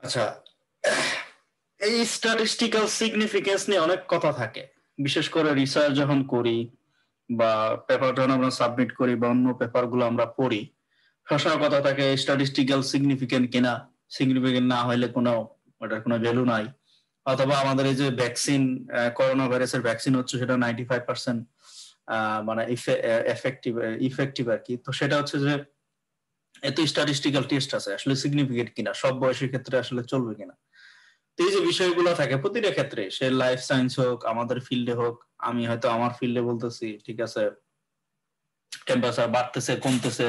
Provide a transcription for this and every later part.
আচ্ছা, এই statistical significance নিয়ে অনেক কথা থাকে, বিশেষ করে রিসার্চ যখন করি বা পেপার যখন আমরা সাবমিট করি বা অন্য পেপার গুলো আমরা পড়ি, সবসময় কথা থাকে স্ট্যাটিস্টিক্যাল সিগনিফিকেন্ট কিনা, সিগনিফিকেন্ট না হলে কোনো ওটার কোনো ভ্যালু নাই, অথবা আমাদের এই যে ভ্যাকসিন, করোনা ভাইরাসের ভ্যাকসিন হচ্ছে সেটা 95% মানে ইফেক্টিভ আর কি। তো সেটা হচ্ছে যে এত স্ট্যাটিস্টিক্যাল টেস্ট আছে, আসলে সিগনিফিকেন্ট কিনা, সব বয়সের ক্ষেত্রে আসলে চলবে কিনা। তো এই যে বিষয়গুলো থাকে প্রতিটা ক্ষেত্রে, সে লাইফ সায়েন্স হোক, আমাদের ফিল্ডে হোক, আমি হয়তো আমার ফিল্ডে বলতেছি ঠিক আছে টেম্পারেচার বাড়তেছে কমতেছে,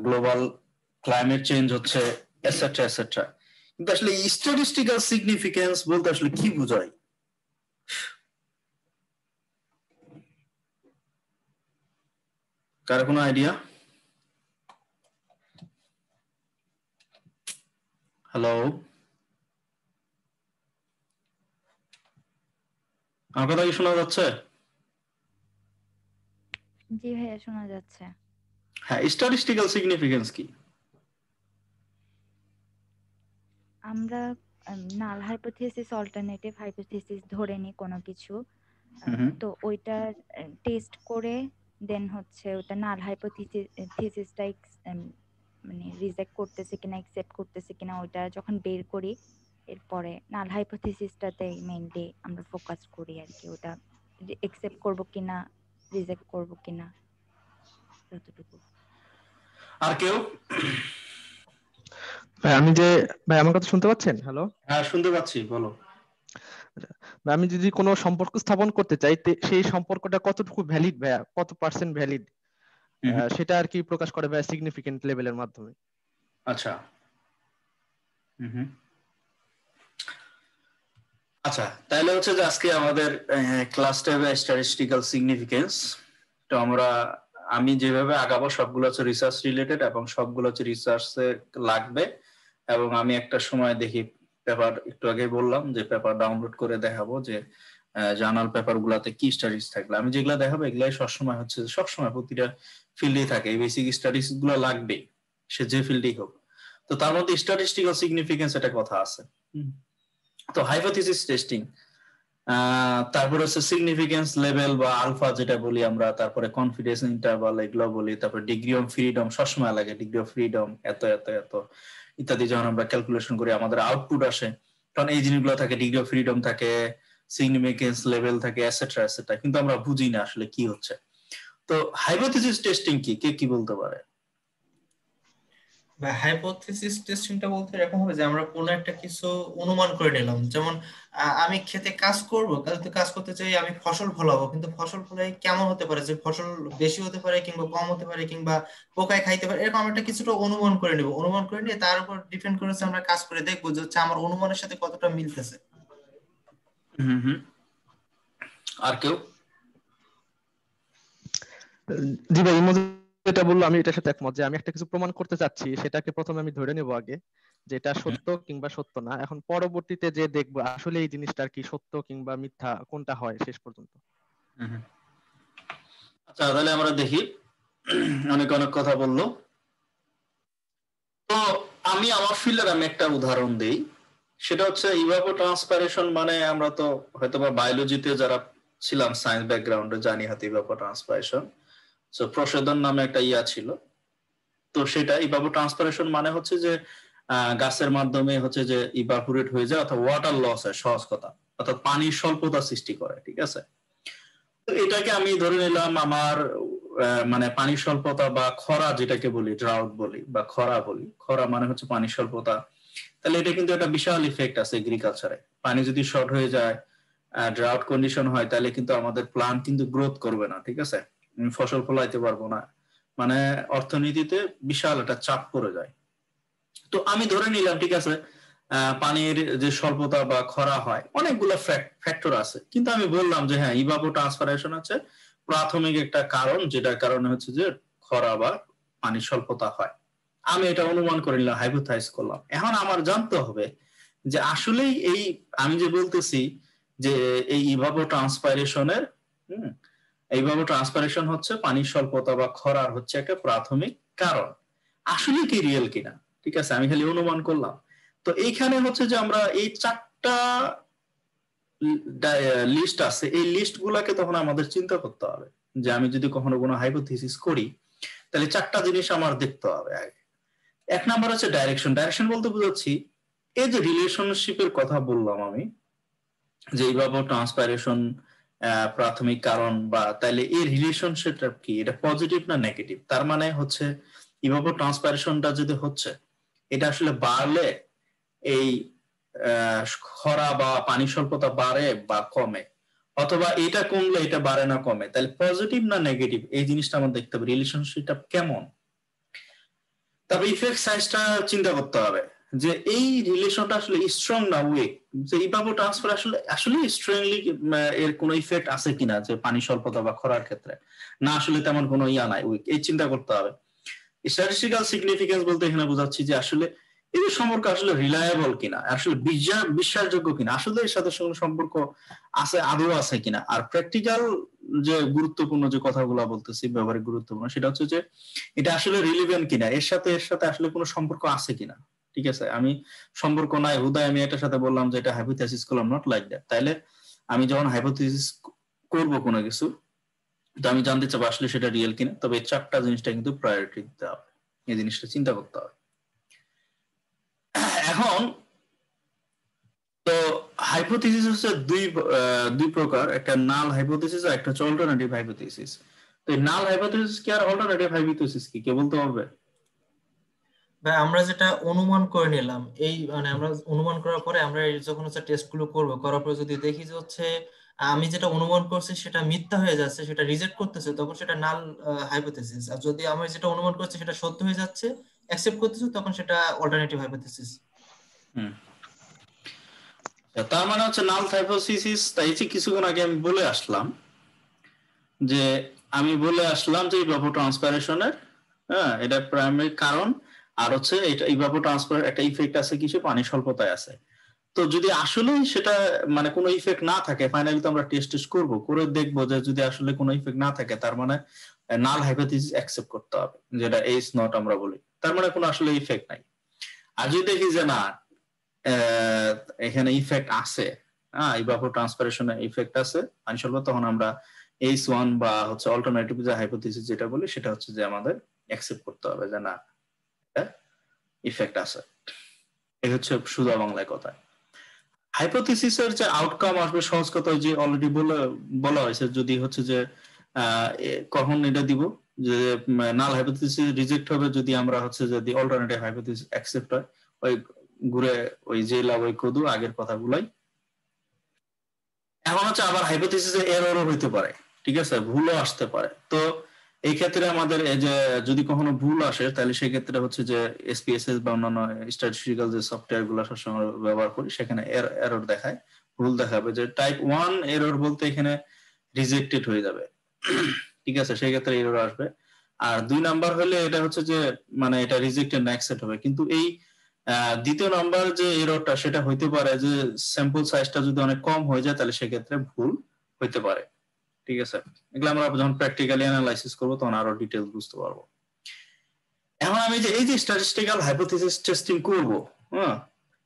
গ্লোবাল ক্লাইমেট চেঞ্জ হচ্ছে, এটসেট্রা এটসেট্রা। কিন্তু আসলে স্ট্যাটিস্টিক্যাল সিগনিফিকেন্স বলতে আসলে কি বোঝায়? কার কোনো আইডিয়া? হ্যালো, আমার কথা কি শোনা যাচ্ছে? জি ভাইয়া, শোনা যাচ্ছে। হ্যাঁ, স্ট্যাটিস্টিক্যাল সিগনিফিকেন্স কি? আমরা নাল হাইপোথিসিস, অল্টারনেটিভ হাইপোথিসিস ধরে নিই কোনো কিছু, তো ওইটা টেস্ট করে দেন হচ্ছে ওটা নাল হাইপোথিসিসটা মানে রিজেক্ট করতেছে কিনা অ্যাকসেপ্ট করতেছে কিনা ওইটা যখন বের করি, এরপরে নাল হাইপোথিসিসটাতে মেইনলি আমরা ফোকাস করি আর কি, ওটা অ্যাকসেপ্ট করব কিনা রিজেক্ট করব কিনা ততটুকু। আর কেউ? ভাই আমার কথা শুনতে পাচ্ছেন? হ্যালো, হ্যাঁ শুনতে পাচ্ছি, বলো। আমি যদি কোনো সম্পর্ক স্থাপন করতে চাই, সেই সম্পর্কটা কতটুকু ভ্যালিড ভাইয়া, কত পার্সেন্ট ভ্যালিড, সেটা আর কি প্রকাশ করে ভাইয়া সিগনিফিকেন্ট লেভেলের মাধ্যমে। আচ্ছা, আচ্ছা, তাহলে হচ্ছে যে আজকে আমাদের ক্লাসটা হবে স্ট্যাটিস্টিক্যাল সিগনিফিকেন্স। তো আমি যেভাবে আগাবো সবগুলো হচ্ছে রিসার্চ রিলেটেড এবং সবগুলো হচ্ছে রিসার্চে লাগবে। এবং আমি একটা সময় দেখি পেপার, একটু আগে বললাম যে পেপার ডাউনলোড করে দেখাবো যে জার্নাল পেপার গুলাতে কি স্টাডিজ থাকলে, আমি যেগুলো দেখাবো এগুলাই সবসময় হচ্ছে সবসময় প্রতিটা ফিল্ডেই থাকে, এই বেসিক স্টাডিজ গুলো লাগবে সে যে ফিল্ডেই হোক। তো তার মধ্যে স্ট্যাটিস্টিক্যাল সিগনিফিকেন্স একটা কথা আছে। তো হাইপোথিসিস টেস্টিং, তারপরে হচ্ছে সিগনিফিকেন্স লেভেল বা আলফা যেটা বলি আমরা, তারপরে কনফিডেন্স ইন্টারভাল এগুলো বলি, তারপরে ডিগ্রি অফ ফ্রিডম সবসময় লাগে, ডিগ্রি অফ ফ্রিডম এত এত এত ইত্যাদি। যখন আমরা ক্যালকুলেশন করি আমাদের আউটপুট আসে, তখন এই জিনিসগুলো থাকে, ডিগ্রি অফ ফ্রিডম থাকে, সিগনিফিকেন্স লেভেল থাকে, এটসেট্রা এটসেট্রা, কিন্তু আমরা বুঝি না আসলে কি হচ্ছে। তো হাইপোথিসিস টেস্টিং কি, কে কি বলতে পারে? বা হাইপোথিসিস টেস্টিংটা বলতে এরকম হবে যে আমরা কোনো একটা কিছু অনুমান করে নিলাম, যেমন আমি খেতে কাজ করব, কাজ করতে চাই, আমি ফসল ফলাবো, কিন্তু ফসল ফলাই কেমন হতে পারে, যে ফসল বেশি হতে পারে কিংবা কম হতে পারে কিংবা পোকায় খাইতে পারে, এরকম একটা কিছুটা অনুমান করে নিব। অনুমান করে নিয়ে তার উপর ডিপেন্ড করেছে আমরা কাজ করে দেখবো যে হচ্ছে আমার অনুমানের সাথে কতটা মিলতেছে। আর কেউ? জি ভাই, যেটা বললো আমি এটার সাথে একমত, যে আমি একটা কিছু প্রমাণ করতে চাচ্ছি, সেটাকে প্রথমে আমি ধরে নেব আগে যে এটা সত্য কিংবা সত্য না, এখন পরবর্তীতে যে দেখবো আসলে এই জিনিসটার কি সত্য কিংবা মিথ্যা কোনটা হয় শেষ পর্যন্ত। আচ্ছা, তাহলে আমরা দেখি, অনেক অনেক কথা বললো। তো আমি আমার ফিল্ডের আমি একটা উদাহরণ দিই, সেটা হচ্ছে ইভাপো ট্রান্সপাইরেশন। মানে আমরা তো হয়তোবা বায়োলজিতে যারা ছিলাম সায়েন্স ব্যাকগ্রাউন্ডে জানি হাতে ইভাপো ট্রান্সপাইরেশন। সো প্রসেদন নামে একটা ইয়া ছিল। তো সেটা ইভাপো ট্রান্সপাইরেশন মানে হচ্ছে যে গাছের মাধ্যমে হচ্ছে যে ইভাপোরেট হয়ে যায়, অর্থাৎ ওয়াটার লস হয়, সহজ কথা, অর্থাৎ পানির স্বল্পতা সৃষ্টি করে। ঠিক আছে, তো এটাকে আমি ধরে নিলাম আমার মানে পানির স্বল্পতা বা খরা যেটাকে বলি, ড্রাউট বলি বা খরা বলি, খরা মানে হচ্ছে পানির স্বল্পতা। তাহলে এটা কিন্তু একটা বিশাল ইফেক্ট আছে এগ্রিকালচারে। পানি যদি শর্ট হয়ে যায়, ড্রাউট কন্ডিশন হয়, তাহলে কিন্তু আমাদের প্লান্ট কিন্তু গ্রোথ করবে না। ঠিক আছে, ফসল ফলাইতে পারবো না, মানে অর্থনীতিতে বিশাল একটা চাপ পড়ে যায়। তো আমি ধরে নিলাম ঠিক আছে পানির যে স্বল্পতা বা খরা হয়, অনেকগুলো ফ্যাক্টর আছে, কিন্তু আমি বললাম যে হ্যাঁ ইভাপো ট্রান্সপাইরেশন আছে প্রাথমিক একটা কারণ, যেটার কারণে হচ্ছে যে খরা বা পানির স্বল্পতা হয়। আমি এটা অনুমান করে নিলাম, হাইপোথাইজ করলাম। এখন আমার জানতে হবে যে আসলেই এই আমি যে বলতেছি যে এই ইভাপো ট্রান্সপাইরেশনের এইভাবে ট্রান্সপাইরেশন হচ্ছে পানির স্বল্পতা বা খরার হচ্ছে একটা প্রাথমিক কারণ, আসলে কি রিয়েল কিনা। ঠিক আছে, আমি খালি অনুমান করলাম। তো এইখানে হচ্ছে যে আমরা এই 4টা লিস্ট আছে, এই লিস্ট গুলাকে তখন আমাদের চিন্তা করতে হবে যে আমি যদি কখনো কোনো হাইপোথিসিস করি তাহলে 4টা জিনিস আমার দেখতে হবে আগে। 1 নাম্বার হচ্ছে ডাইরেকশন। ডাইরেকশন বলতে বুঝাচ্ছি এই যে রিলেশনশিপের কথা বললাম আমি, যে ইভাপোট্রান্সপাইরেশন প্রাথমিক কারণ, বা তাইলে এই রিলেশনশিপটা কি, এটা পজিটিভ না নেগেটিভ? তার মানে হচ্ছে ইভাপোট্রান্সপাইরেশনটা যদি হচ্ছে, এটা আসলে বাড়লে এই খরা বা পানি স্বল্পতা বাড়ে বা কমে, অথবা এটা কমলে এটা বাড়ে না কমে, তাহলে পজিটিভ না নেগেটিভ এই জিনিসটা আমরা দেখতে হবে, রিলেশনশিপটা কেমন। তবে ইফেক্ট সাইজটা চিন্তা করতে হবে যে এই রিলেশনটা আসলে স্ট্রং না উইক, যে ইভাপোট্রান্সফার আসলে স্ট্রংলি এর কোনো ইফেক্ট আছে কিনা, যে পানি স্বল্পতা বা খরার ক্ষেত্রে, না আসলে তেমন কোনো ইয়া নাই, উইক, এই চিন্তা করতে হবে। স্ট্যাটিস্টিক্যাল সিগনিফিকেন্স বলতে এখানে বোঝাচ্ছি যে আসলে এই সম্পর্ক আসলে রিলায়েবল কিনা, আসলে বিশ্বাসযোগ্য কিনা, আসলে এর সাথে সম্পর্ক আছে, আদৌ আছে কিনা। আর প্র্যাকটিক্যাল যে গুরুত্বপূর্ণ যে কথাগুলো বলতেছি, ব্যবহারিক গুরুত্বপূর্ণ, সেটা হচ্ছে যে এটা আসলে রিলিভেন্ট কিনা, এর সাথে আসলে কোনো সম্পর্ক আছে কিনা। ঠিক আছে, আমি সম্পর্ক নাই হুদায় আমি এটার সাথে বললাম যে এটা হাইপোথিসিস করলাম, নট লাইক দ্যাট। তাইলে আমি যখন হাইপোথিসিস করব কোনো কিছু, তো আমি জানতে চাবো আসলে সেটা রিয়েল কিনা। তবে এই 4টা জিনিসটা কিন্তু প্রায়োরিটি দিতে হবে, এই জিনিসটা চিন্তা করতে হবে। এখন তো হাইপোথিসিস হচ্ছে দুই প্রকার, একটা নাল হাইপোথিসিস আর একটা হচ্ছে অল্টারনেটিভ হাইপোথিসিস। তো এই নাল হাইপোথিসিস কি আর অল্টারনেটিভ হাইপোথিসিস কি, কে বলতে পারবে? ভাই আমরা যেটা অনুমান করে নিলাম, এই মানে আমরা অনুমান করার পরে আমরা যখন হচ্ছে টেস্ট গুলো করবো, করার পরে যদি দেখি যে হচ্ছে আমি যেটা অনুমান করছি সেটা মিথ্যা হয়ে যাচ্ছে, সেটা রিজেক্ট করতেছে, তখন সেটা নাল হাইপোথিসিস। আর যদি আমি যেটা অনুমান করছি সেটা সত্য হয়ে যাচ্ছে, অ্যাকসেপ্ট করতেছে, তখন সেটা অল্টারনেটিভ হাইপোথিসিস। তার মানে হচ্ছে নাল হাইপোথিসিস, তাই যে কিছুক্ষণ আগে আমি বলে আসলাম যে যে ইভাপোট্রান্সপাইরেশনের এটা প্রাইমারি কারণ, আর হচ্ছে এটা ইভাপোট্রান্সপার একটা ইফেক্ট আছে কিছু পানি স্বল্পতায় আছে। তো যদি আসলে সেটা মানে কোনো ইফেক্ট না থাকে, ফাইনালি তো আমরা টেস্ট করবো, করে দেখবো যে যদি আসলে কোনো ইফেক্ট না থাকে, তার মানে নাল হাইপোথিসিস অ্যাকসেপ্ট করতে হবে, যেটা এইস নট আমরা বলি, তার মানে কোনো আসলে ইফেক্ট নাই। আর যদি দেখি যে না এখানে ইফেক্ট আছে, ইভাপোট্রান্সপাইরেশনের ইফেক্ট আছে পানি স্বল্পতা, তখন আমরা H1 বা হচ্ছে অল্টারনেটিভ যে হাইপোথিসিস যেটা বলি, সেটা হচ্ছে যে আমাদের অ্যাকসেপ্ট করতে হবে যে না ইফেক্ট আছে। এই হচ্ছে সুদা বাংলায় কথা। হাইপোথিসিসের যে আউটকাম আসবে সহজ কথা যে অলরেডি বলা হয়েছে, যদি হচ্ছে যে কখন এটা দিব যে নাল হাইপোথিসিস রিজেক্ট হবে যদি আমরা হচ্ছে যদি অল্টারনেটিভ হাইপোথিসিস অ্যাকসেপ্ট হয়, ওই ঘুরে ওই যে লাভ ওই কদু আগের কথাগুলাই। এখন হচ্ছে আবার হাইপোথিসিসে এররও হইতে পারে, ঠিক আছে, ভুলও আসতে পারে। তো এই ক্ষেত্রে আমাদের এই যে যদি কখনো ভুল আসে, তাহলে সেই ক্ষেত্রে হচ্ছে যে এসপিএসএস বা অন্যান্য স্ট্যাটিস্টিক্যাল যে সফটওয়্যার গুলো সবসময় ব্যবহার করি, সেখানে এরর দেখায়, ভুল দেখাবে যে টাইপ 1 এরর বলতে এখানে রিজেক্টেড হয়ে যাবে, ঠিক আছে, সেই ক্ষেত্রে এরর আসবে। আর 2 নাম্বার হলে এটা হচ্ছে যে মানে এটা রিজেক্টেড না অ্যাকসেপ্ট হবে। কিন্তু এই দ্বিতীয় নাম্বার যে এররটা, সেটা হইতে পারে যে স্যাম্পল সাইজটা যদি অনেক কম হয়ে যায়, তাহলে সেক্ষেত্রে ভুল হইতে পারে, ঠিক আছে। এগুলো আমরা যখন প্র্যাকটিক্যালি অ্যানালাইসিস করবো তখন আরো ডিটেইলস বুঝতে পারবো। এখন আমি যে এই যে স্ট্যাটিস্টিক্যাল হাইপোথিসিস টেস্টিং করব,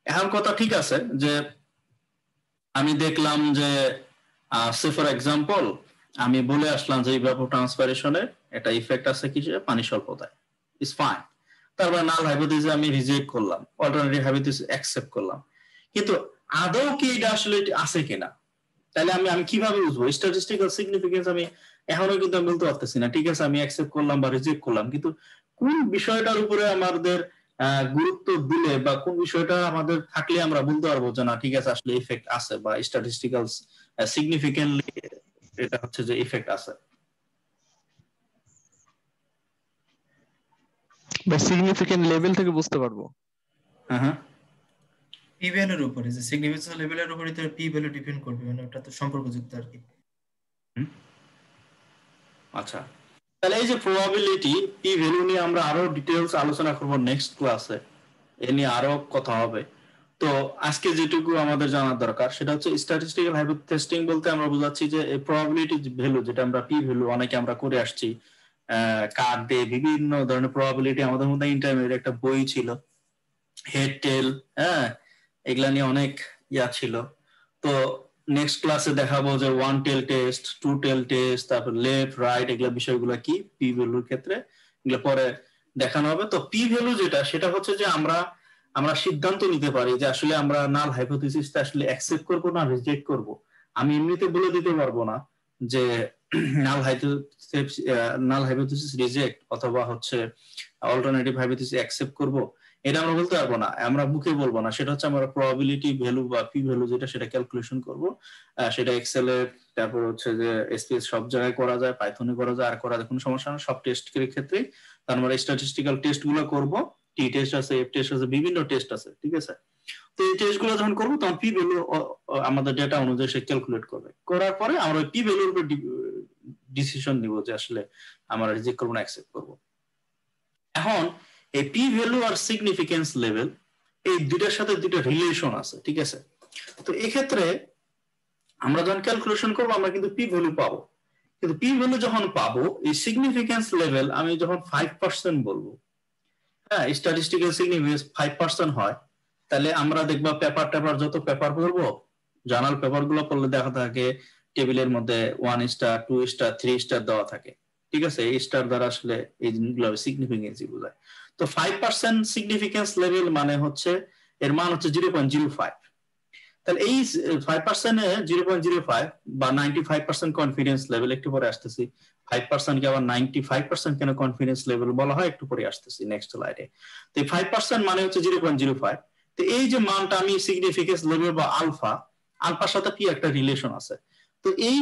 এখন কথা ঠিক আছে যে আমি দেখলাম যে সে ফর এক্সাম্পল আমি বলে আসলাম যে ইভাপোট্রান্সপাইরেশনের একটা ইফেক্ট আছে কিসে, পানি স্বল্পতায়, ইজ ফাইন। তারপরে নাল হাইপোথিসিস আমি রিজেক্ট করলাম, অল্টারনেটিভ হাইপোথিসিস অ্যাকসেপ্ট করলাম, কিন্তু আদৌ কি এটা আসলে আছে কিনা, তাহলে আমি কিভাবে বুঝবো? স্ট্যাটিস্টিক্যাল সিগনিফিকেন্স আমি এখনো কিন্তু আমি বলতে পারতেছি না, ঠিক আছে, আমি অ্যাকসেপ্ট করলাম বা রিজেক্ট করলাম, কিন্তু কোন বিষয়টার উপরে আমাদের গুরুত্ব দিলে বা কোন বিষয়টা আমাদের থাকলে আমরা বলতে পারবো যে না ঠিক আছে আসলে ইফেক্ট আছে, বা স্ট্যাটিস্টিক্যাল সিগনিফিকেন্টলি এটা হচ্ছে যে ইফেক্ট আছে। বা সিগনিফিকেন্ট লেভেল থেকে বুঝতে পারবো। হ্যাঁ, পি ভ্যালুর উপরে, যে সিগনিফিকেন্স লেভেলের উপরে তো পি ভ্যালু ডিপেন্ড করবে, মানে ওটা তো সম্পর্কযুক্ত আর কি। আচ্ছা, তাহলে এই যে প্রবাবিলিটি পি ভ্যালু নিয়ে আমরা আরো ডিটেইলস আলোচনা করব নেক্সট ক্লাসে, এ নিয়ে আরো কথা হবে। তো আজকে যেটুকু আমাদের জানার দরকার সেটা হচ্ছে স্ট্যাটিস্টিক্যাল হাইপোথিসিস টেস্টিং বলতে আমরা বোঝাচ্ছি যে এই প্রবাবিলিটি ভ্যালু যেটা আমরা পি ভ্যালু অনেকে আমরা করে আসছি, কার্ড দিয়ে বিভিন্ন ধরনের প্রবাবিলিটি, আমাদের মধ্যে ইন্টারমিডিয়েট একটা বই ছিল হেড টেল, হ্যাঁ এগুলা নিয়ে অনেক ইয়া ছিল। তো নেক্সট ক্লাসে দেখাবো যে one tail test, two tail test, তারপর লেফট রাইট এগুলা বিষয়গুলো কি পি ভ্যালুর ক্ষেত্রে, এগুলো পরে দেখানো হবে। তো পি ভ্যালু যেটা, সেটা হচ্ছে যে আমরা সিদ্ধান্ত নিতে পারি যে আসলে আমরা নাল হাইপোথিসিসটা আসলে অ্যাকসেপ্ট করব না রিজেক্ট করব। আমি এমনিতে বলে দিতে পারবো না যে নাল হাইপোথিসিস রিজেক্ট অথবা হচ্ছে অল্টারনেটিভ হাইপোথিসিস অ্যাকসেপ্ট করব, এটা আমরা বলতে পারবো না, আমরা মুখে বলবো না। সেটা হচ্ছে আমরা প্রবাবিলিটি ভ্যালু বা পি ভ্যালু যেটা, সেটা ক্যালকুলেশন করব। সেটা এক্সেল এর, তারপর হচ্ছে যে এসপিএস সব জায়গায় করা যায়, পাইথনে করা যায়, আর করা যায় কোনো সমস্যা না সব টেস্ট এর ক্ষেত্রে। তার মানে স্ট্যাটিস্টিক্যাল টেস্ট গুলো করব, টি টেস্ট আছে, এফ টেস্ট আছে, বিভিন্ন টেস্ট আছে, ঠিক আছে। তো এই টেস্ট গুলো যখন করবো তখন পি ভ্যালু আমাদের ডেটা অনুযায়ী সে ক্যালকুলেট করবে, করার পরে আমরা ওই পি ভ্যালুর উপর ডিসিশন নিব যে আসলে আমরা রিজেক্ট করবো না অ্যাকসেপ্ট করবো। এখন এই পি ভ্যালু আর সিগনিফিকেন্স লেভেল, এই দুইটার সাথে দুটো রিলেশন আছে, ঠিক আছে। তো এই ক্ষেত্রে আমরা যখন ক্যালকুলেশন করবো আমরা কিন্তু পি ভ্যালু পাবো, কিন্তু পি ভ্যালু যখন পাবো, এই সিগনিফিকেন্স লেভেল আমি যখন 5% বলবো, হ্যাঁ স্ট্যাটিস্টিক্যাল সিগনিফিকেন্স 5% হয়, তাহলে আমরা দেখবা পেপার যত পেপার পড়বো, জার্নাল পেপার গুলো পড়লে দেখা থাকে টেবিলের মধ্যে 1 স্টার, 2 স্টার, 3 স্টার দেওয়া থাকে, ঠিক আছে। এই স্টার দ্বারা আসলে এই জিনিসগুলো সিগনিফিকেন্স বোঝায়। তো 5% সিগনিফিকেন্স লেভেল মানে হচ্ছে এর মান হচ্ছে 0.05। তাহলে এই 5% এ 0.05 বা 95% কনফিডেন্স লেভেল, একটু পরে আসতেছি 5% কে আবার 95% কেন কনফিডেন্স লেভেল বলা হয়, একটু পরে আসতেছি নেক্সট স্লাইডে। তো 5% মানে হচ্ছে 0.05। তো এই যে মানটা আমি সিগনিফিকেন্স লেভেল বা আলফার সাথে কি একটা রিলেশন আছে। তো এই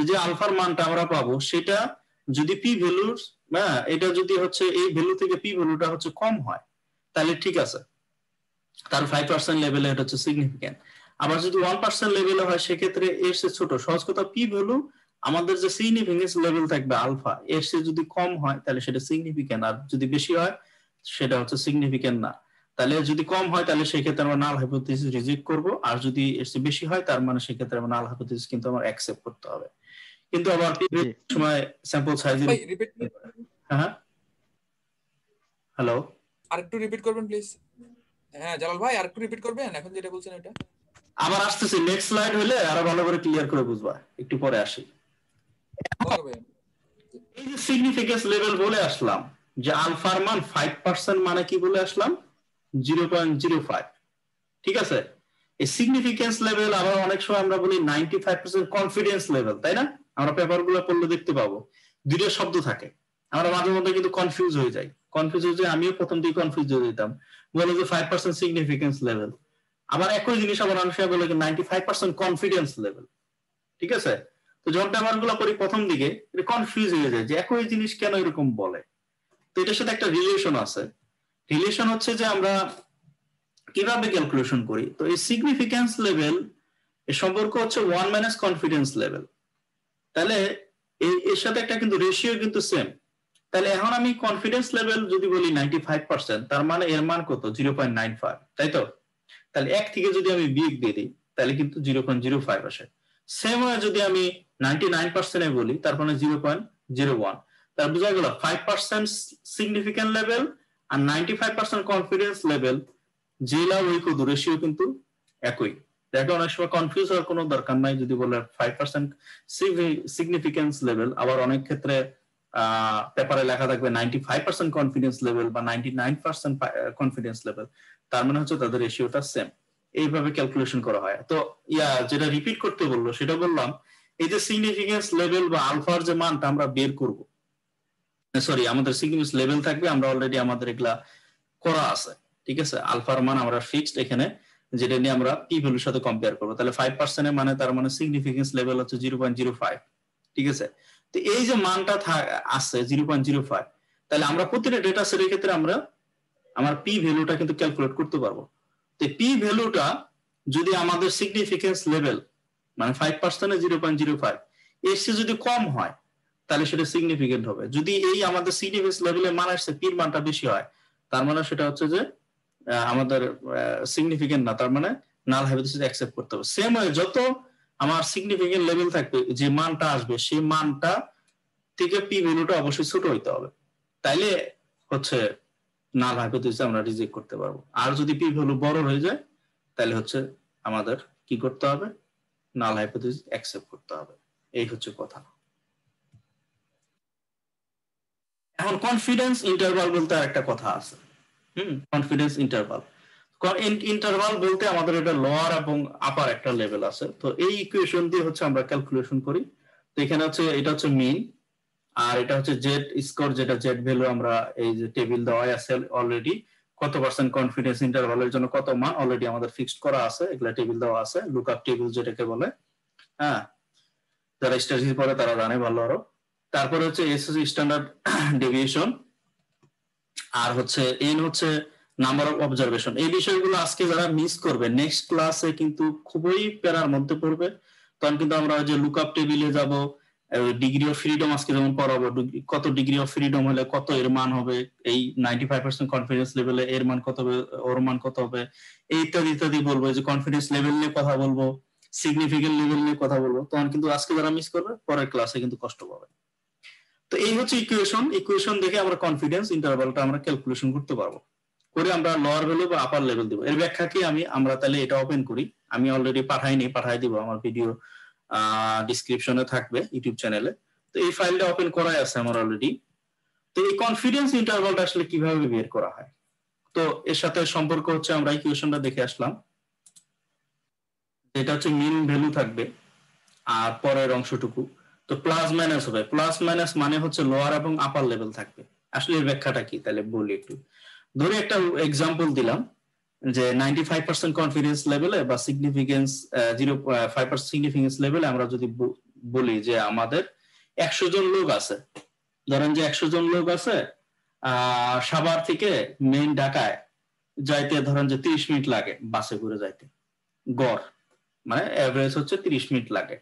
যে আলফার মানটা আমরা পাবো, সেটা যদি পি ভ্যালুর, হ্যাঁ এটা যদি হচ্ছে এই ভ্যালু থেকে পি ভ্যালুটা হচ্ছে কম হয়, তাহলে ঠিক আছে, তার 5% লেভেলে এটা হচ্ছে সিগনিফিকেন্ট। আবার যদি 1% লেভেলে হয়, সেক্ষেত্রে এর চেয়ে ছোট, সহজ কথা পি ভ্যালু আমাদের যে সিগনিফিকেন্স লেভেল থাকবে আলফা, এর চেয়ে যদি কম হয় তাহলে সেটা সিগনিফিকেন্ট, আর যদি বেশি হয় সেটা হচ্ছে সিগনিফিকেন্ট না। তাহলে যদি কম হয় তাহলে সেক্ষেত্রে আমরা নাল হাইপোথিসিস রিজেক্ট করব, আর যদি এর চেয়ে বেশি হয় তার মানে সেক্ষেত্রে আমরা নাল হাইপোথিসিস কিন্তু আমার অ্যাকসেপ্ট করতে হবে। কিন্তু আবার পি ভ্যালুর সময় স্যাম্পল সাইজের, ভাই রিপিট, হ্যাঁ হ্যালো আরেকটু রিপিট করবেন প্লিজ। হ্যাঁ জালাল ভাই আরেকটু রিপিট করবেন এখন যেটা বলছেন এটা। আবার আসতেছি, নেক্সট স্লাইড হলে আরো ভালো করে ক্লিয়ার করে বুঝবা, একটু পরে আসি। ওকে ভাই। এই যে সিগনিফিকেন্স লেভেল বলে আসলাম, যে আলফার মান 5% মানে কি বলে আসলাম, 0.05, ঠিক আছে। এই সিগনিফিকেন্স লেভেল আবার অনেক সময় আমরা বলি 95% কনফিডেন্স লেভেল, তাই না? আমরা পেপারগুলো পড়লে দেখতে পাবো দুটো শব্দ থাকে, আমরা মাঝে মধ্যে কিন্তু কনফিউজ হয়ে যাই। আমিও প্রথম দিকে কনফিউজ হয়ে যেতাম, বলে যে 5% সিগনিফিকেন্স লেভেল, আবার একই জিনিস আবার অনেক সময় বলে 95% কনফিডেন্স লেভেল, ঠিক আছে। তো যখন পেপারগুলো পড়ি প্রথম দিকে এটা কনফিউজ হয়ে যায় যে একই জিনিস কেন এরকম বলে। তো এটার সাথে একটা রিলেশন আছে। রিলেশন হচ্ছে যে আমরা কিভাবে ক্যালকুলেশন করি। তো এই সিগনিফিকেন্স লেভেল এর সম্পর্ক হচ্ছে 1 মাইনাস কনফিডেন্স লেভেল। তাহলে এর সাথে একটা কিন্তু রেশিও কিন্তু সেম। তাহলে এখন আমি কনফিডেন্স লেভেল যদি বলি 95%, তার মানে এর মান কত, 0.95, তাই তো। তাহলে 1 থেকে যদি আমি বিয়োগ দিয়ে দিই তাহলে কিন্তু 0.05 আসে। সেম ওয়ে যদি আমি 99% এ বলি তার মানে 0.01। তার বোঝা গেল 5% সিগনিফিকেন্ট লেভেল আর 95% কনফিডেন্স লেভেল যেটা ওই কত রেশিও কিন্তু একই। দেখো অনেক সময় কনফিউজ হওয়ার কোনো দরকার নাই যদি বলে 5% সিগনিফিকেন্স লেভেল, আবার অনেক ক্ষেত্রে পেপারে লেখা থাকবে 95% কনফিডেন্স লেভেল বা 99% কনফিডেন্স লেভেল, তার মানে হচ্ছে তাদের রেশিওটা সেম। এইভাবে ক্যালকুলেশন করা হয়। তো যেটা রিপিট করতে বললো সেটা বললাম, এই যে সিগনিফিকেন্স লেভেল বা আলফার যে মানটা আমরা বের করব, সরি আমাদের সিগনিফিকেন্স লেভেল থাকবে, আমরা অলরেডি আমাদের এগুলা করা আছে, ঠিক আছে। আলফার মান আমরা ফিক্সড এখানে, যেটা নিয়ে আমরা পি ভ্যালুর সাথে কম্পেয়ার করবো। তাহলে 5% এর মানে তার মানে সিগনিফিকেন্স লেভেল হচ্ছে 0.05, ঠিক আছে। তো এই যে মানটা আছে 0.05, তাহলে আমরা প্রতিটা ডেটা সেটের ক্ষেত্রে আমরা আমার পি ভ্যালুটা কিন্তু ক্যালকুলেট করতে পারবো। তো পি ভ্যালুটা যদি আমাদের সিগনিফিকেন্স লেভেল মানে 5% এ 0.05 এর চেয়ে যদি কম হয় তাহলে সেটা সিগনিফিকেন্ট হবে। যদি এই আমাদের সিগনিফিকেন্স লেভেলের মান আসছে পির মানটা বেশি হয়, তার মানে সেটা হচ্ছে যে আমাদের সিগনিফিকেন্ট না, তার মানে নাল হাইপোথিসিস অ্যাকসেপ্ট করতে হবে। সেম ওয়ে যত আমার সিগনিফিকেন্ট লেভেল থাকবে, যে মানটা আসবে সেই মানটা থেকে পি ভ্যালুটা অবশ্যই ছোট হইতে হবে, তাইলে হচ্ছে নাল হাইপোথিসিস আমরা রিজেক্ট করতে পারবো। আর যদি পি ভ্যালু বড় হয়ে যায় তাহলে হচ্ছে আমাদের কি করতে হবে, নাল হাইপোথিসিস অ্যাকসেপ্ট করতে হবে। এই হচ্ছে কথা। এখন কনফিডেন্স ইন্টারভাল বলতে আরেকটা কথা আছে। কনফিডেন্স ইন্টারভাল, ইন্টারভাল বলতে আমাদের এটা লোয়ার এবং আপার একটা লেভেল আছে। তো এই ইকুয়েশন দিয়ে হচ্ছে আমরা ক্যালকুলেশন করি। তো এখানে হচ্ছে এটা হচ্ছে মিন, আর এটা হচ্ছে জেড স্কোর, যেটা জেড ভ্যালু আমরা এই যে টেবিল দেওয়া আছে অলরেডি, কত পার্সেন্ট কনফিডেন্স ইন্টারভালের জন্য কত মান অলরেডি আমাদের ফিক্সড করা আছে, এগুলা টেবিল দেওয়া আছে, লুকআপ টেবিল যেটাকে বলে। হ্যাঁ, যারা স্ট্যাটিস্টিক্স পড়ে তারা জানে ভালো আরো। তারপরে হচ্ছে এস হচ্ছে স্ট্যান্ডার্ড ডেভিয়েশন, আর হচ্ছে এন হচ্ছে নাম্বার অফ অবজারভেশন। এই বিষয়গুলো আজকে যারা মিস করবে নেক্সট ক্লাসে কিন্তু খুবই প্যারার মধ্যে পড়বে। তখন কিন্তু আমরা যে লুকআপ টেবিলে যাব, ডিগ্রি অফ ফ্রিডম আজকে যেমন পড়াবো, কত ডিগ্রি অফ ফ্রিডম হলে কত এর মান হবে, এই 95% কনফিডেন্স লেভেলে এর মান কত হবে, ওর মান কত হবে, এই ইত্যাদি ইত্যাদি বলবো। যে কনফিডেন্স লেভেল নিয়ে কথা বলবো, সিগনিফিকেন্ট লেভেল নিয়ে কথা বলবো। তখন কিন্তু আজকে যারা মিস করবে পরের ক্লাসে কিন্তু কষ্ট পাবে। তো এই হচ্ছে ইকুয়েশন দেখে আমরা কনফিডেন্স ইন্টারভালটা আমরা ক্যালকুলেশন করতে পারবো, করে আমরা লোয়ার ভ্যালু বা আপার লেভেল দিব। এর ব্যাখ্যা কি আমরা তাহলে এটা ওপেন করি। আমি অলরেডি পাঠাই দিব, আমার ভিডিও ডেসক্রিপশনে থাকবে ইউটিউব চ্যানেলে। তো এই ফাইলটা ওপেন করাই আছে আমার অলরেডি। তো এই কনফিডেন্স ইন্টারভালটা আসলে কিভাবে বের করা হয়, তো এর সাথে সম্পর্ক হচ্ছে আমরা ইকুয়েশনটা দেখে আসলাম। এটা হচ্ছে মিন ভ্যালু থাকবে আর পরের অংশটুকু তো প্লাস মাইনাস হবে। প্লাস মাইনাস মানে হচ্ছে লোয়ার এবং আপার লেভেল থাকবে। আসলে এর ব্যাখ্যাটা কি তাহলে বলি একটু। ধরে একটা এক্সাম্পল দিলাম যে 95% কনফিডেন্স লেভেলে বা সিগনিফিকেন্স 0.5% সিগনিফিকেন্স লেভেলে আমরা যদি বলি যে আমাদের 100 জন লোক আছে, ধরেন যে 100 জন লোক আছে, সাভার থেকে মেইন ঢাকায় যাইতে ধরেন যে 30 মিনিট লাগে বাসে করে যাইতে, গড় মানে এভারেজ হচ্ছে 30 মিনিট লাগে।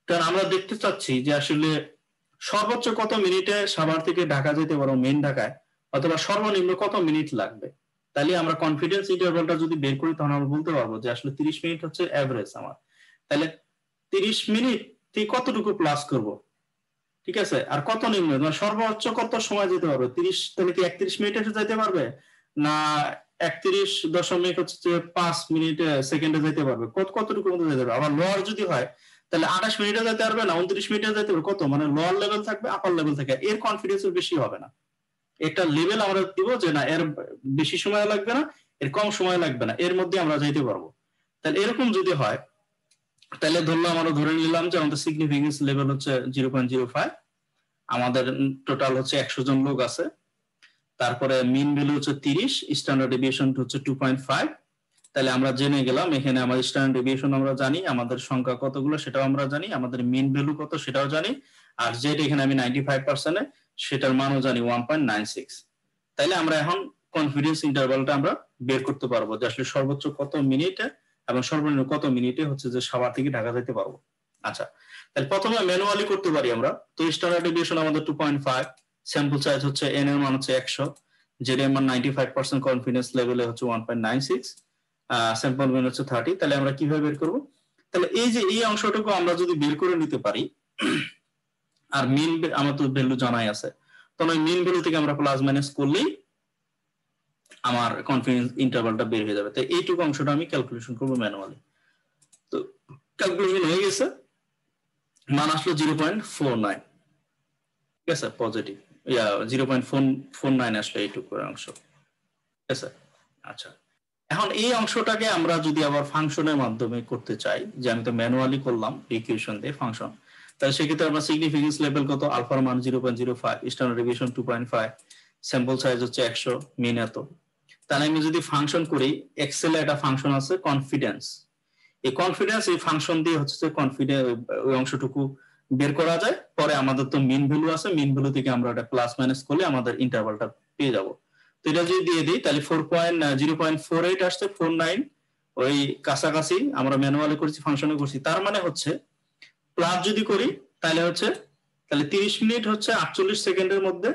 কারণ আমরা দেখতে চাচ্ছি যে আসলে সর্বোচ্চ কত মিনিটে সাভার থেকে ঢাকা যেতে পারো মেইন ঢাকায়, অথবা সর্বনিম্ন কত মিনিট লাগবে। তাহলে আমরা কনফিডেন্স ইন্টারভালটা যদি বের করি তখন আমরা বলতে পারবো যে আসলে 30 মিনিট হচ্ছে এভারেজ আমার। তাহলে 30 মিনিট থেকে কতটুকু প্লাস করব, ঠিক আছে, আর কত নিম্ন মানে সর্বোচ্চ কত সময় যেতে পারবে। 30 তাহলে কি 31 মিনিটে যেতে পারবে, না 31.5 মিনিটে সেকেন্ডে যেতে পারবে, কতটুকু মধ্যে যেতে পারবে। আবার লোয়ার যদি হয় তাহলে 28 মিনিটে যেতে পারবে না 29 মিনিটে যেতে পারবে, কত মানে লোয়ার লেভেল থাকবে আপার লেভেল থাকে। এর কনফিডেন্স বেশি হবে না। একটা লেভেল আমরা দিব যে না এর বেশি সময় লাগবে না, এর কম সময় লাগবে না, এর মধ্যে আমরা যেতে পারবো। তাহলে এরকম যদি হয় তাহলে ধরলাম আমরা ধরে নিলাম যে আমাদের সিগনিফিকেন্স লেভেল হচ্ছে 0.05, আমাদের টোটাল হচ্ছে 100 জন লোক আছে, তারপরে মিন ভ্যালু হচ্ছে 30, স্ট্যান্ডার্ড ডেভিয়েশন হচ্ছে 2.5। তাহলে আমরা জেনে গেলাম এখানে আমাদের স্ট্যান্ডার্ড ডেভিয়েশন আমরা জানি, আমাদের সংখ্যা কতগুলো সেটাও আমরা জানি, আমাদের মিন ভ্যালু কত সেটাও জানি, আর যেটা এখানে আমি 95% সেটার মানও জানি 1.96। তাইলে আমরা এখন কনফিডেন্স ইন্টারভালটা আমরা বের করতে পারবো যে আসলে সর্বোচ্চ কত মিনিটে এবং সর্বনিম্ন কত মিনিটে হচ্ছে যে সাভার থেকে ঢাকা যেতে পারবো। আচ্ছা, তাহলে প্রথমে ম্যানুয়ালি করতে পারি আমরা। তো স্ট্যান্ডার্ড ডেভিয়েশন আমাদের 2.5, স্যাম্পল সাইজ হচ্ছে n এর মান হচ্ছে 100, যেটা এর মান 95% কনফিডেন্স লেভেলে হচ্ছে 1.96, স্যাম্পল মান হচ্ছে 30। তাহলে আমরা কিভাবে বের করব, তাহলে এই যে এই অংশটুকু আমরা যদি বের করে নিতে পারি, আর মিন আমার তো ভ্যালু জানাই আছে, তখন ওই মিন ভ্যালু থেকে আমরা প্লাস মাইনাস করলেই আমার কনফিডেন্স ইন্টারভালটা বের হয়ে যাবে। তাই এইটুকু অংশটা আমি ক্যালকুলেশন করবো ম্যানুয়ালি। তো ক্যালকুলেশন হয়ে গেছে, মান আসলো 0.49, ঠিক আছে, পজিটিভ 0.49 আসলে এইটুকু অংশ, ঠিক আছে। আচ্ছা, এখন এই অংশটাকে আমরা যদি আবার ফাংশনের মাধ্যমে করতে চাই, যে আমি তো ম্যানুয়ালি করলাম ইকুয়েশন দিয়ে ফাংশন, তাহলে সেক্ষেত্রে আমরা সিগনিফিকেন্স লেভেল কত, আলফার মান 0.05, স্ট্যান্ডার্ড ডেভিয়েশন 2.5, স্যাম্পল সাইজ হচ্ছে 100, মিন এত। তাহলে আমি যদি ফাংশন করি, এক্সেলে একটা ফাংশন আছে কনফিডেন্স, এই কনফিডেন্স এই ফাংশন দিয়ে হচ্ছে যে কনফিডেন্স ওই অংশটুকু বের করা যায়। পরে আমাদের তো মিন ভ্যালু আছে, মিন ভ্যালু থেকে আমরা এটা প্লাস মাইনাস করলে আমাদের ইন্টারভালটা পেয়ে যাব। তো এটা যদি দিয়ে দিই তাহলে 0.48 আসছে, 49 ওই কাছাকাছি আমরা ম্যানুয়ালি করছি ফাংশনে করছি। তার মানে হচ্ছে প্লাস যদি করি তাহলে 30 মিনিট হচ্ছে 48 সেকেন্ডের মধ্যে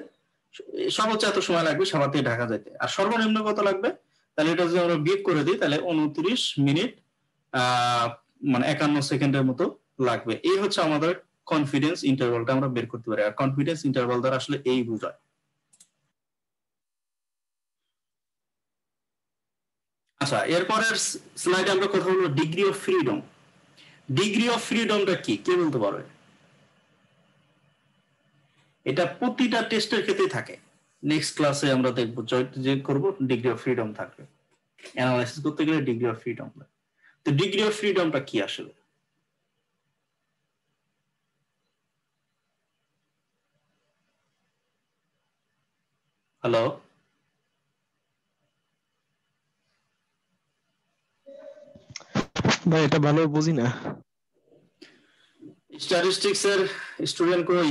সর্বোচ্চ এত সময় লাগবে সাভার থেকে ঢাকা যেতে। আর সর্বনিম্ন কত লাগবে, তাহলে এটা যদি আমরা বিয়োগ করে দিই তাহলে 29 মিনিট মানে 51 সেকেন্ডের মতো লাগবে। এই হচ্ছে আমাদের কনফিডেন্স ইন্টারভালটা আমরা বের করতে পারি। আর কনফিডেন্স ইন্টারভাল দ্বারা আসলে এই বোঝায়। আচ্ছা, এরপরের স্লাইডে আমরা কথা বলবো degree of freedom. Degree of ফ্রিডমটা কি, কে বলতে পারবে? এটা প্রতিটা টেস্টের ক্ষেত্রেই থাকে। নেক্সট ক্লাসে আমরা দেখবো যে করব ডিগ্রি অফ ফ্রিডম থাকবে, অ্যানালাইসিস করতে গেলে ডিগ্রি অফ ফ্রিডম। তো ডিগ্রি অফ ফ্রিডমটা কি আসলে? হ্যালো, ভাই এটা ভালো বুঝি না। স্ট্যাটিস্টিক্স এর স্টুডেন্ট কই?